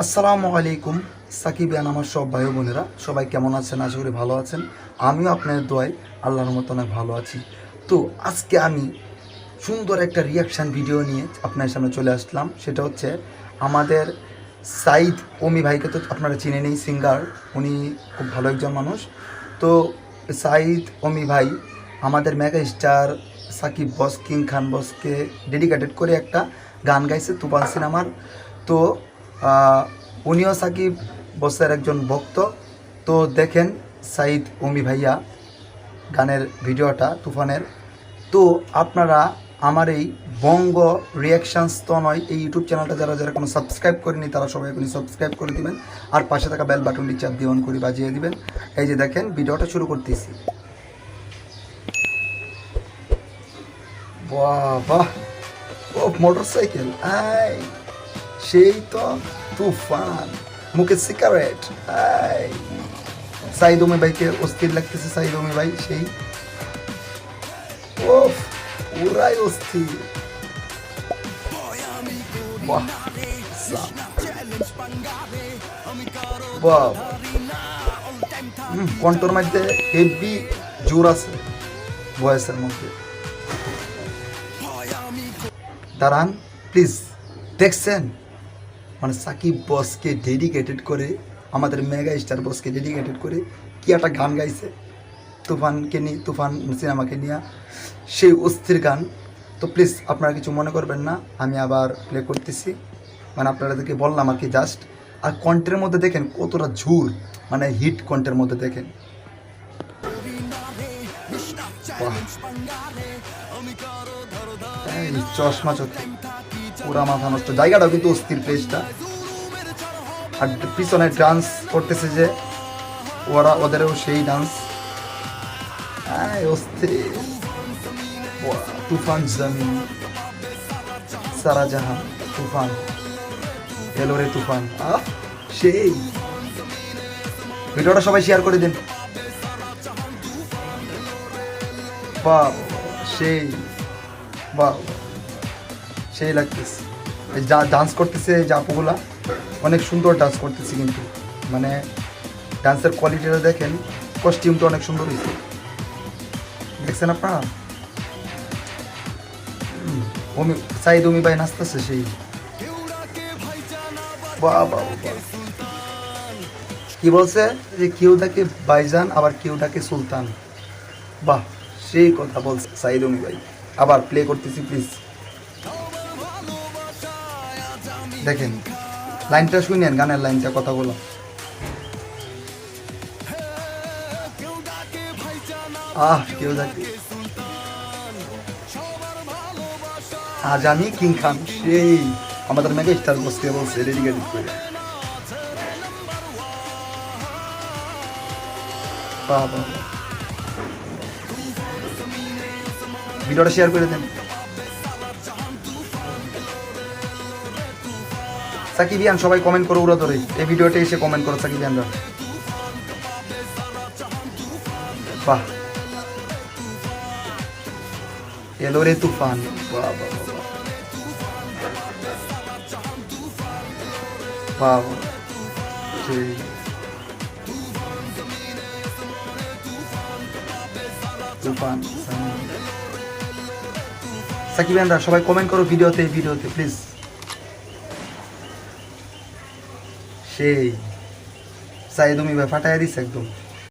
আসসালামু আলাইকুম সাকিব ইয়ান আমার সব ভাই বোনেরা সবাই কেমন আছেন? আশা করি ভালো আছেন। আমিও আপনাদের দোয়ায় আল্লাহর মতো অনেক ভালো আছি। তো আজকে আমি সুন্দর একটা রিয়াকশান ভিডিও নিয়ে আপনার সামনে চলে আসলাম। সেটা হচ্ছে আমাদের সাইদ ওমি ভাইকে তো আপনারা চিনে নেই, সিঙ্গার। উনি খুব ভালো একজন মানুষ। তো সাইদ ওমি ভাই আমাদের মেগা স্টার সাকিব বস কিং খান বসকে ডেডিকেটেড করে একটা গান গাইছে তুফান সিনেমার। তো উনিও সাকিব বসের একজন ভক্ত। তো দেখেন সাইদ ওমি ভাইয়া গানের ভিডিওটা তুফানের। তো আপনারা আমার এই বঙ্গ রিয়াকশানস তো নয় এই ইউটিউব চ্যানেলটা যারা যারা কোনো সাবস্ক্রাইব করেনি তারা সবাই এখনই সাবস্ক্রাইব করে দিবেন, আর পাশে থাকা বেল বাটনটি চাপ দিয়ে অন করে বাজিয়ে দিবেন। এই যে দেখেন ভিডিওটা শুরু করতেছি। বাহ বাহ, ও মোটরসাইকেল, আই সেই তো তুফান, মুখে সিগারেট, আই সাইদ ওমি ভাইকে অস্থির লাগতেছে। সাইদ ওমি ভাই সেই ও পুরাই অস্থির। বাহ বাহ, কণ্ঠর মধ্যে হেভি জোর আছে ভয়েসের মধ্যে। দাঁড়ান প্লিজ, দেখছেন মানে সাকিব বসকে ডেডিকেটেড করে, আমাদের মেগা স্টার বসকে ডেডিকেটেড করে কি একটা গান গাইছে তুফানকে নিয়ে, তুফান সিনেমাকে নিয়ে, সেই অস্থির গান। তো প্লিজ আপনারা কিছু মনে করবেন না, আমি আবার প্লে করতেছি, মানে আপনাদেরকে বললাম আর কি জাস্ট। আর কণ্ঠের মধ্যে দেখেন কতটা ঝুর, মানে হিট কণ্ঠের মধ্যে দেখেন। চশমা চোখে পুরা মাথা নষ্ট, জায়গাটাও কিন্তু অস্থির প্লেসটা। আর পিছনে ডান্স করতেছে যে ওরা, ওদেরও সেই ডান্স অস্থির। তুফান জমিন সারা জাহান, তুফান এলো রে তুফান, সেই ভিডিওটা সবাই শেয়ার করে দিন। বাহ সেই, বাহ সেই লাগতেছে। যা ডান্স করতেছে যে আপুগুলা অনেক সুন্দর ডান্স করতেছে, কিন্তু মানে ডান্সের কোয়ালিটিটা দেখেন, কস্টিউমটা অনেক সুন্দর হয়েছে, দেখছেন আপনারা। ওমি সাইদ ওমি ভাই নাচতেছে সেই, বাহ বাহ বাহ। কি বলছে যে কেউ ডাকে ভাইজান আবার কেউ ডাকে সুলতান, বাহ সেই কথা বলছে সাইদ ওমি ভাই। আবার প্লে করতেছি প্লিজ, দেখেন লাইনটা শুনেন, গানের লাইনটা, কথাগুলো। কেউ ডাকে আজ আমি কিং খান, সেই আমাদের মেগা স্টার বসকে বলছে ডেডিকেটেড করে। বাহ বাহ, ভিডিওটা শেয়ার করে দেন। সাকিবিয়ান সবাই কমেন্ট করো উড়া ধরে, এই ভিডিওতে এসে কমেন্ট করো সাকিবিয়ানরা। বাহ এলো রে তুফান, বাহ বাহ বাহ, সেই তুফান। সাকিবিয়ানরা সবাই কমেন্ট করো ভিডিওতে, এই ভিডিওতে প্লিজ। সেই সাইদ ওমি ভাই ফাটাইয়া দিচ্ছে একদম।